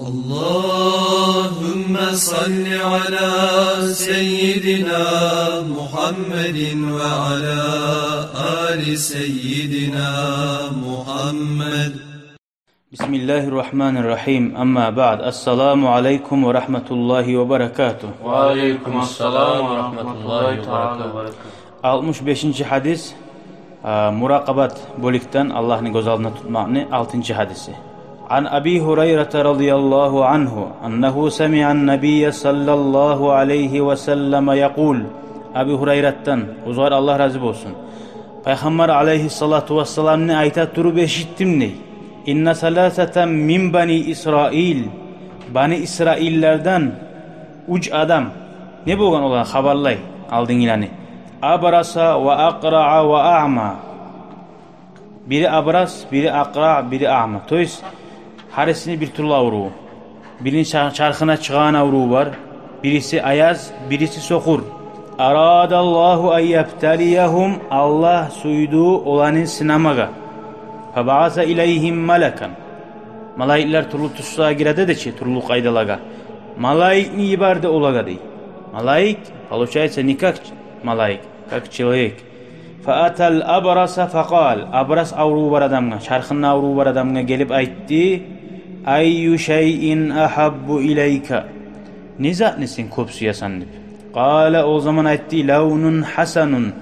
Allahümme salli ala seyyidina Muhammedin ve ala ali seyyidina Muhammed. Bismillahirrahmanirrahim. Amma ba'd. Esselamu aleyküm ve rahmetullahi ve berekatuh. Ve aleykümselam ve rahmetullahi ve berekatuh. 65. hadis muraqabat bölükten Allah'ın göz aldığında tutmağını 6. hadisi. An Abi Hureyre radıyallahu anhu ennehu semi'an nebiyye sallallahu aleyhi ve selleme yekul. Abi Hureyre'den uzar Allah razı olsun. Peygamber aleyhissalatu vesselam ne ayta durup eşittim ne? İnne salaseten min bani İsrail. Bani İsraillerden uç adam. Ne bolgan olan haberlay aldın ilanı. Abrasa ve akra'a ve a'ma. Biri abras, biri akra, biri a'ma. Toys haresini bir türlü avruğu. Birinin çarkına çıkan avruğu var. Birisi ayaz, birisi sokur. Aradallahu eyyebteliyehum. Allah suyduğu olanın sinamaga. Feba'asa ileyhim melekan. Malaikler turlu tutsağa girede de çi, turlu kaydalaga. Malaik ni ibarde olaga dey. Malaik, получается не как malaik, как человек. Fa'atal abrasa faqal. Abras avruğu var adamga, çarkının avruğu var adamga gelip aytti. Ayyu şeyin ahabbu ileyka. Nizat nesin kopsuyasan dip. Qala o zaman aytti launun hasanun.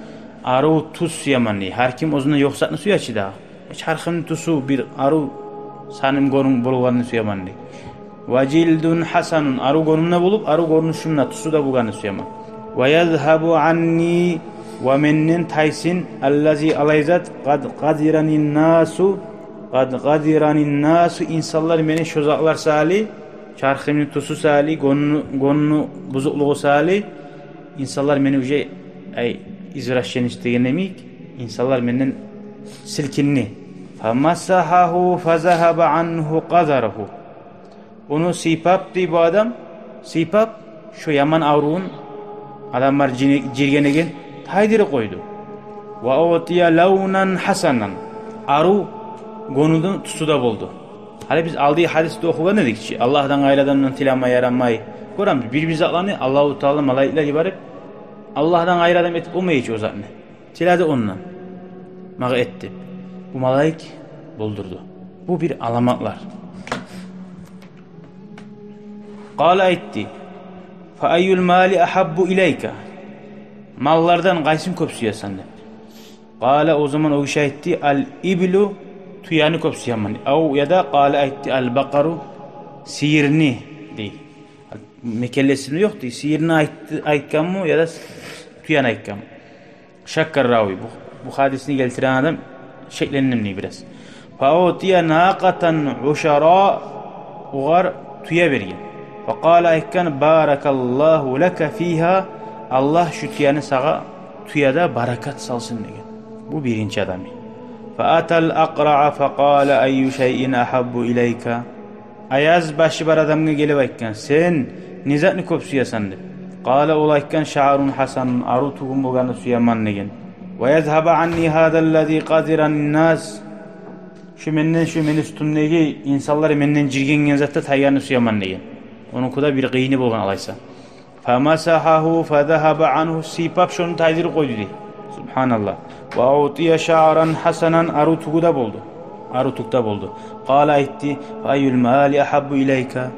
Aru tus yamanni. Her kim ozuna yoksatını suya çida. Çarkının tusu bir aru sanim gorun bulganını suyamanni. Vacildun hasanun. Aru gorunna bulup aru gorunuşumna tusu da bulganını suyaman. Ve yezhabu anni ve mennin taysin allazi alayzat qad qadiranin nasu. Qad qadiranin nasu. İnsanlar meni şozaklar sali. Çarkımın tusu sali. Gonunu buzukluğu sali. İnsanlar meni uca izraşyen istegenemik. İnsanlar menden silkinni. Famasahahu fazahaba anhu qadarahu. Onu sipap di bu adam. Sipap şu yaman avruğun adamlar cirgenegen taydiri koydu. Ve utiya launan hasanan. Aru gonudun tusu da buldu. Hani biz aldığı hadiste okugan dedik ki Allah'tan gayrı adamdan tilama yaranmayı. Görəm bir zatlanı Allahu Teala malaikler ibaret. Allah'tan gayrı adam etip olmayıcı o zatını. Tiladı onunla. Mağı etti. Bu malaik buldurdu. Bu bir alamatlar. Qala etti. Fa ayyul mali ahabbu ileyka. Mallardan qaysim köpsüyasan dedi. Qala o zaman o kişi etti al iblu tuyanı köpsüyaman. Au ya da qala etti al baqaru siyirni dey. Mekellesini yok dey. Siyirni aytkan mı ya da tuyan aytkan mı? Şakkar ravi bu hadisini geltiren adam şeklenimli biraz. Fa utiya naqatan ushara ugar tuya bergen. Fa qala aytkan barakallahu laka fiha. Allah şu tuyanı sağa tuyada barakat salsın degen. Bu birinci adamı. Fa atal aqra'a fa qala ayyu şeyin ahabbu ileyka. Ayaz başı bar adamga gelip aytkan sen nizatni köp suyasan deb. Qala ol aytkan şa'run hasanun aru tugum bolganı suyaman degen. Ve yezhaba anni hadallazi qadiran nas. Şu meni üstündeki insanlar menden jirgengen zatda tayyanı suyaman degen. Onun kuda bir qiyini bolgan alaysa. Famasahahu fazahaba anhu sipap şonu taydir koydu dey. Subhanallah. Ve utiya şa'ran hasanan arutuguda buldu. Arutukta buldu. Qala aytti ayyul mali ahabbu ileyka.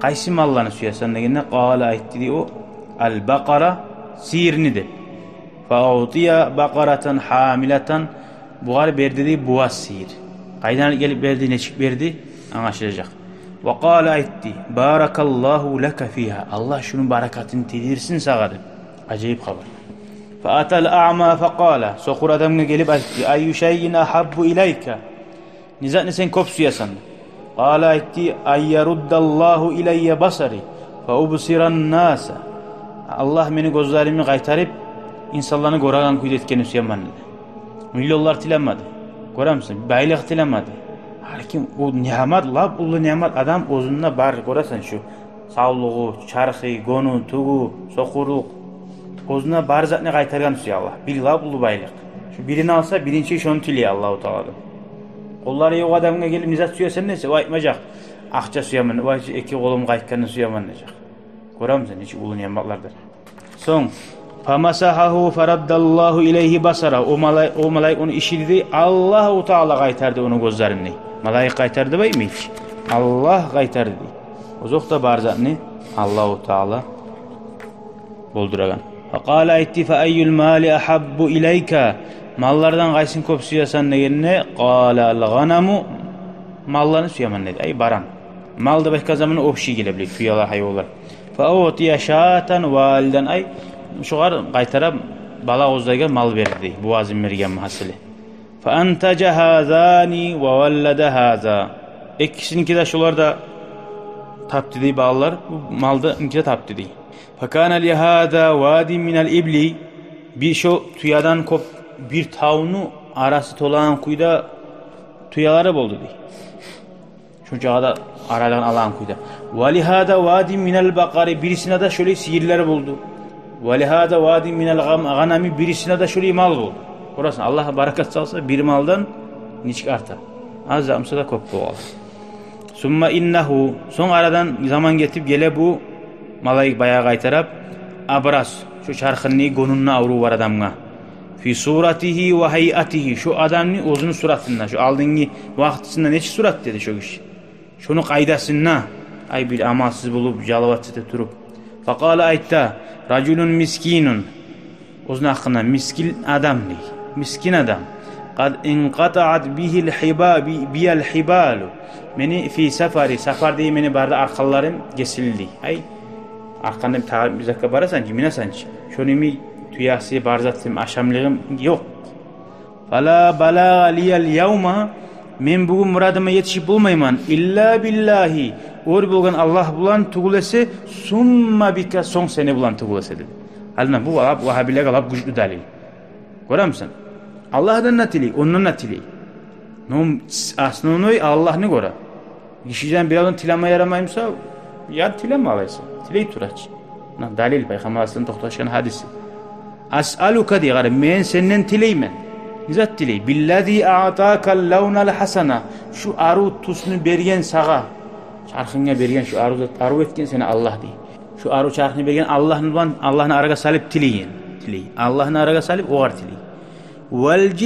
Qaysi mallarni suyasan degende qala aytti di o al baqara sirni de. Fa utiya baqaratan hamilatan. Buğar berdi di buas sir. Qaydan gelip berdi neçik berdi anlaşılacak. Ve qala aytti barakallahu laka fiha. Allah şunun barakatını tedirsin sağa. Acayip haber. Fa atal a'ma fa qala. Sokur adamga gelip aytti ayyu şeyin ahabbu ileyka. Nizatni sen köp suyasan. Qala aytti ayyaruddallahu ileyye basari fa ubsiran nasa. Allah meni gözlerimi qaytarıp insanlarını goragan kuyda etkeni suyaman dedi. Milyonlar tilenmedi. Göremsin baylık tilenmedi. Hakim o nimet lab ulu nimet adam özünde bar göresen şu sağlığı, çarkı, gonu, tugu, sokuruk özüne bar zatını qaytargan suya Allah. Bir lab ulu baylık. Şu birini alsa birinci şonu tiliye Allahu Teala. Kolları yok adamına gelip nizat suyasan neyse o aytmacak. Akça suyaman, vay iki kolum qaytkanı suyaman diyecek. Görüyor musun hiç ulun yamaklardır. Son famasahahu faraddallahu ileyhi basara. O malayik onu işirdi. Allahu Teala qaytardı onu gözlerini. Malayik qaytardı mı hiç? Allah qaytardı. Ozoq da barzatni Allahu Teala bolduragan. Faqala aytti fa ayyul mali ahabbu ilayka. Mallardan qaysin köp suyasan degenne qala al-ghanamu. Mallarını suyaman dedi. Ay baran. Malda başka zamanı ofşi gelebilir. Tuyalar hayvanlar. Fa utiya şatan validen ay şugar qaytarab bala ozdayga mal berdi. Bu azim bergen hasili. Fa antaja hazani ve vallada haza. İkisininki de şular da taptı diye bağlar. Bu malda inki de taptı diye. Fa kana li hada vadi min al ibli. Bir şu tuyadan kop bir tavunu arası tolan kuyuda tuyaları boldu diye. Şu cağda aradan alan kuyuda. Valihada vadi minel bakari birisine de şöyle sihirler buldu. Valihada vadi minel ganami birisine de şöyle mal buldu. Orası Allah barakat salsa bir maldan niçik artar. Az zamsa da koptu ol. Summa innehu son aradan zaman getip gele bu malayik bayağı qaytarab abras şu çarxınni gonunna avru var adamga. Fi suratihi ve hayatihi şu adamni özünün suratında şu aldığını vaxtısında neçi surat dedi şu kişi. Şunu qaydasınna ay bir amalsız bulup jalavatçıda turup. Faqala aytta raculun miskinun. Özün hakkında miskin adam değil. Miskin adam. Qad inqata'at bihil biyal hibalu. Meni fi safar değil meni barda arkallarım kesildi. Ay arkanda bir tarih bize barasan ki mina sanki. Şunu mi tuyası barzatım aşamlığım yok. Fala bala liyal yevma. Men bugün muradıma yetişip bulmayman illa billahi. Or bulgan Allah bulan tugulesi summa bika son seni bulan tugulesi dedi. Halina bu Vahabiler alap güçlü dalil. Görüyor musun? Allah'dan natili, onun natili. Aslında Allah ne göre? Kişiden bir adam tilama yaramayımsa ya tilama alaysa. Tileyi turaç. Dalil Peygamber Aslı'nın tohtaşkan hadisi. As'aluka diye garip. Men senden tileymen. Nizat tiley. Billazi a'takal lawnal hasana. Şu aru tusunu bergen sağa. Çarxınga bergen şu aru etken seni Allah diye. Şu aru çarxını bergen Allah'ın araga salip tileyin. Tiley. Allah'ın araga salip oğar tiley. Vel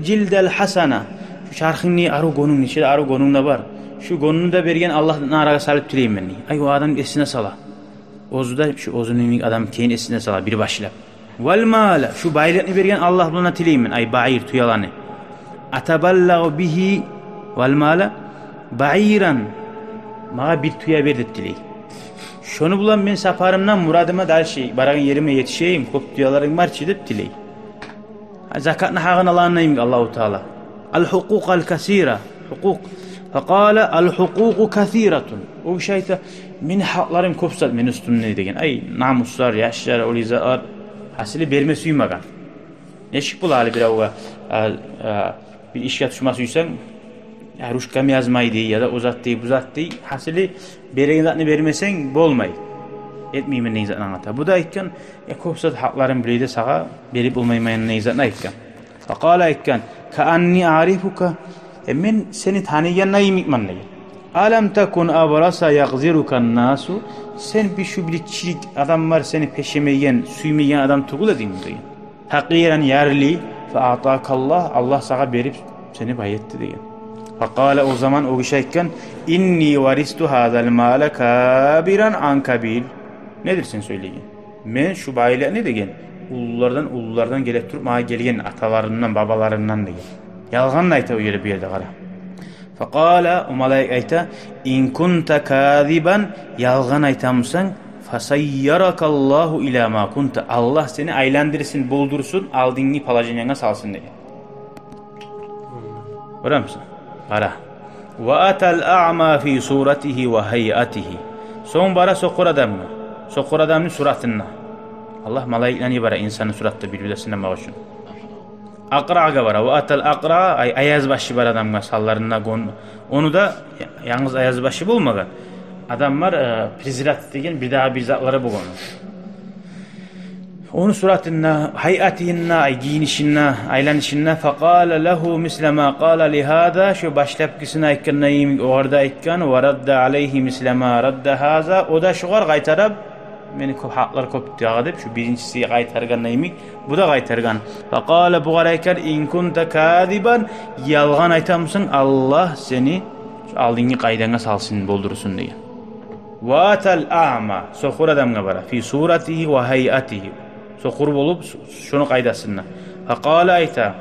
cildel hasana. Şu çarxını aru gonun içinde aru gonunda var. Şu gonunu da bergen Allah'ın araga salip tileyim ben. Ay o adam esine sala. Ozu da şu ozunun adam keyin esine sala bir başla. Vel mala şu bayrakını bergen Allah bulana tileyim ben. Ay bayir tuyalanı. Ataballahu bihi vel mala bayiran. Mağa bir tuya verdi tiley. Şunu bulan ben safarımdan muradıma da şey barağın yerime yetişeyim. Kop tuyaların var çidip tiley. Zakatna haqan Allah'ın Allahu Teala. Al hukuk al kasira. Hukuk. Faqala al hukuku kathiratun. O şeyde min haklarım kopsat men üstümne degen. Ay namuslar, yaşlar, olizalar hasili berme suymagan. Neşik bul hali bir avga bir işe tutmasıysan ruşkam yazmaydı ya da o zat değil bu zat değil. Hasili beregen zatını vermesen bolmay. Etmeymen ne zatını anlata. Bu da aytkan kopsat haklarım bileydi sağa berip olmaymayan ne zatını aytkan. Faqala aytkan ka anni arifuka men seni tanıyan neyim ikman neyim? Alam takun abrasa yagzirukan nasu. Sen bir şu bilikçilik adam var seni peşemeyen, suymayan adam tugul edin deyin. Hakiren yerli fe atakallah Allah sana berip seni bayetti deyin. Faqala o zaman o kişiyken inni varistu hadal mala kabiran an kabil. Nedir sen söyleyin? Men şu bayile ne deyin? Ululardan gelip durup mağa gelgen atalarından babalarından deyin. Yalğan ayta o yere bir yerde qara. Faqala o malayik ayta in kunta kaziban yalğan aytamsan fasayyarakallahu ila ma kunta. Allah seni aylandırsın, buldursun, aldığını palajinanga salsın diye. Görür müsün? Qara. Wa atal a'ma fi suratihi ve hayatihi. Son bara sokur adamı. Sokur adamın suratına. Allah malayiklerini bara insanın suratında birbirlerinden bağışın. Aqra'a var. Ve atal aqra ay ayazbaşı var adamga sallarına gon. Onu da yalnız ayazbaşı bulmagan. Adam var prezrat degen bir daha bir zatlara bulgan. Onun suratına, hayatına, giyinişine, aylanışına faqala lehu misle ma qala lihada şu başlapkısına aytkanayım orada aytkan ve radda aleyhi misle ma radda haza o da şugar qaytarab meni köp haklar köp diyadip şu birincisi qaytarganayım bu da qaytargan faqala bu qaraykan in kunta kadiban yalgan aytamsın Allah seni aldığın qaydana salsın boldursun degan vatal a'ma soqur adamga bara fi suratihi ve hayatihi soqur bolup şunu qaydasına faqala ayta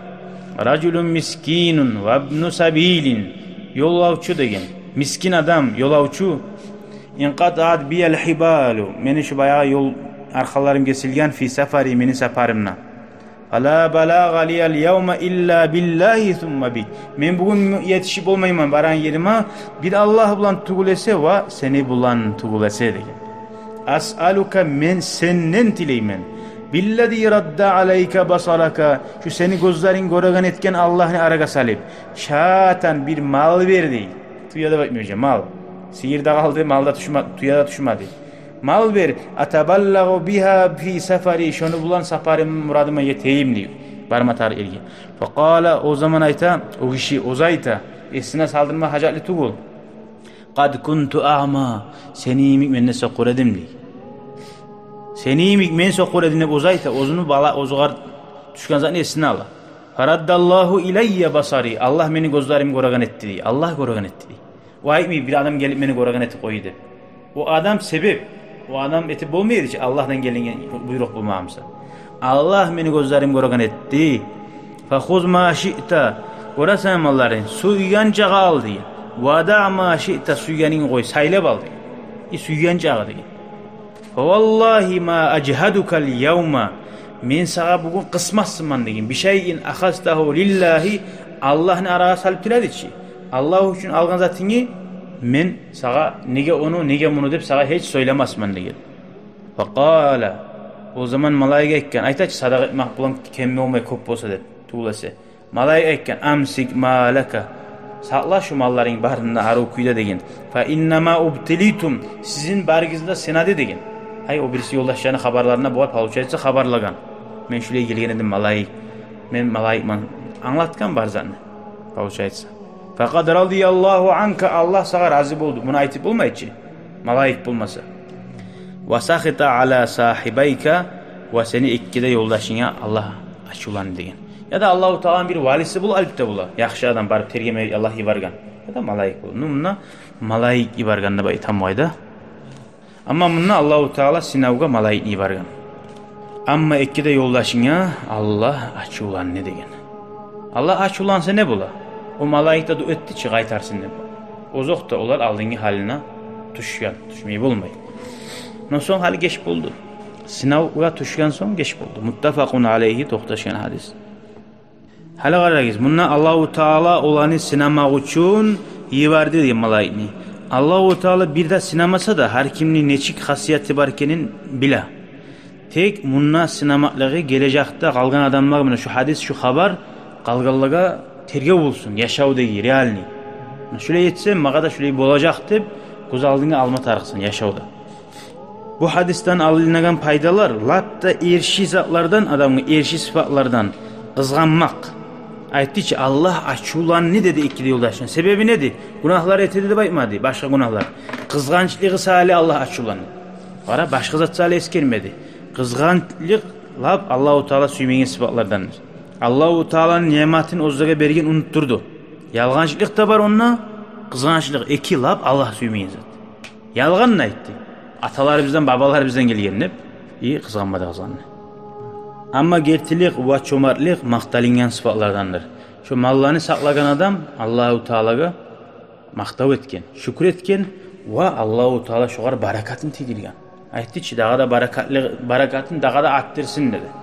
raculun miskinun ve ibnu sabilin yollavçı degan miskin adam yollavçı inqata'at biyal hibalu meni şu bayağı yol arxalarım kesilgan fi safari meni safarimna ala balagha liyal yawma illa billahi thumma bi men bugün yetişip olmayman baran yerime bir Allah bilan tugulese ve seni bilan tugulese degan as'aluka men senden tileymen billezî radda aleyke basaraka şu seni gözlerin göregan etken Allah'ını araga salip şatan bir mal verdi tuyada bakmayacağım mal sihirde kaldı malda düşmadı tuyada düşmadı mal ver ataballagu biha fi safari şunu bulan safarim muradıma yeteyim diyor barmatar ilgi faqala o zaman ayta o kişi ozayta esine saldırma hacatlı tugul qad kuntu a'ma seni men soqur edim diyor seni men soqur edim ozayta ozunu bala ozugar düşkan zaten esine ala faraddallahu ileyye basari Allah meni gözlerim göregan etti diyor Allah göregan etti diyor vay mi bir adam gelip meni göregan etti koydu o adam sebep o adam etip olmaydı ki Allah'tan gelen buyruk bulmamsa Allah meni gözlerim göregan etti fakhuz ma şi'ta orasan malların suyganca al diyor vada ma şi'ta suyganin koy saylab al diyor suyganca al diyor vallahi ma ajhadukal yawma men sağa bugün qısmazsın degin bir şeyin ahastahu lillahi Allah'ın arağa salıp tiradiçi Allah için algan zatını men sağa nege onu nege bunu dep sağa hiç söylemezman degan faqala o zaman malaika aytgan aytachi sadaqa etmek bilan kemme olmay ko'p bolsa deb tuğlasa malaika aytgan amsik malaka saqla şu malların barini aru kuyda degan fa innama ubtilitum sizin barigizda senadi degan hay o birisi yoldaşlarına haberlarına bu paluçaysa haberlagan men şulay kelgen edim malaik men malaikman anlatgan bar zatni paluçaysa faqad radiyallahu anka Allah sağa razı oldu bunu aytip olmayçı malaik bulmasa ve sahita ala sahibayka ve seni ikkide yoldaşına Allah açulan degan ya da Allahu Teala'nın bir valisi bul alipte bula yaxşı adam barıp tergeme Allah ibargan ya da malaik bul numna malaik ibarganda bay tamayda ama bunna Allahu Teala sinavga malaik ibargan amma ikkide yoldaşına Allah açulan ne degan Allah açulansa ne bula o malaik da öttü ki qaytarsın deb ozok da olar aldığın haline düşgan düşmeyi bulmay no son hali geç buldu sinavga düşgan son geç buldu muttafaqun aleyhi to'xtashgan hadis hali qarag'iz bundan Allahu Teala olanı sinamaq uchun yivardi degan malaikni Allahu Teala bir de sinamasa da her kimnin neçik hasiyeti var ekenin bila tek bundan sinamaqlığı gelecekte qalgan adamlar bilan şu hadis şu haber qalganlığa terge bulsun yaşaudagi realni şulay etse mağa da şulay bolacak deb göz aldığını alma tarıqsın yaşauda bu hadisden alıngan paydalar latta erşi zatlardan adamın erşi sıfatlardan qızganmaq aytdı ki Allah açulan ne dedi ikili yoldaşın sebebi nedir günahlar etedi de baytmadı başka günahlar qızgançlığı sali Allah açulan qara başka zat sali eskermedi qızgançlık lab Allahu Teala suymagan sıfatlardandır Allahu Teala'nın nimetin ozdaga bergen unutturdu. Yalğançılık da var onna, qızgançlık iki lab Allah suymayan zat. Yalğan ne aytdı? Atalar bizden, babalar bizden gelgen hep. İyi qızganmadı qızganını. Amma gertilik ve çomartlık maqtalingan sıfatlardandır. Şu mallarını saklagan adam Allahu Teala'ga maqtav etken, şükür etken ve Allahu Teala şoğar barakatını tidirgen. Aytdı ki dağa da barakatını dağa da arttırsın dedi.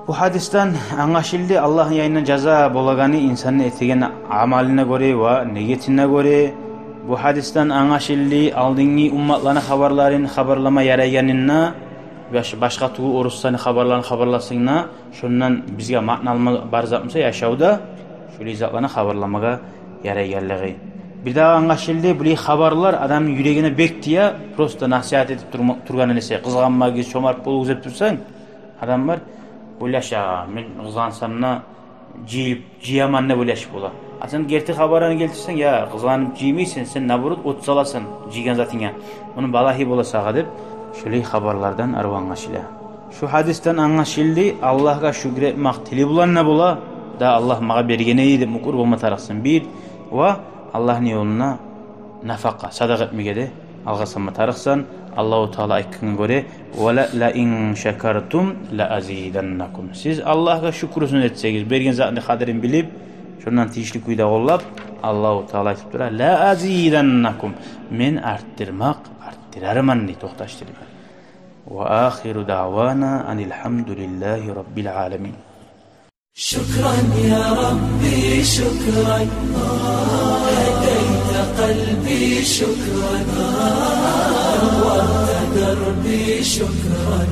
Bu hadisten anlaşıldı Allah'ın yayına ceza bolaganı insanın etegen amaline göre ve niyetine göre. Bu hadisten anlaşıldı aldığını ummatlarına haberlama yarayanına ve başka tuğu oruslarını haberlasınına şundan bizge ma'na alma bar zatmısa yaşauda şöyle zatlarına haberlamaga yarayanlığı. Bir daha anlaşıldı. Bu haberler adam yüreğine bektiye prosta nasihat edip turgan nese. Kızganma giz çomarp bolu gezip tursan adamlar bolaşa men kızansamna jiyaman ne bolaş bola. Sen gerti haberani geltirsen ya kızganıp jiymeysen sen naburut ot salasın jigen zatına. Onun balahi bolasa dep şöyle haberlerden arvangaşıla. Şu hadisten anlaşıldı. Allah'a şükretmek tili bulan ne bola da Allah mağa bergene dep mukur bolma tarafsın. Bir ve Allah'ın yoluna nafaka, sadaka etmeye de algasama tarıksan Allahu Teala aytkına göre ve la in şekertum la azidannakum. Siz Allah'a şükürünü etseniz, bergen zatını kaderin bilip, şundan tişlik kuyda ollap Allahu Teala aytıp dura la azidannakum. Men arttırarım anni toxtaştırma. Ve ahiru davana anilhamdülillahi rabbil alamin. شكرا يا ربي شكرا هديت قلبي شكرا نورت دربي شكرا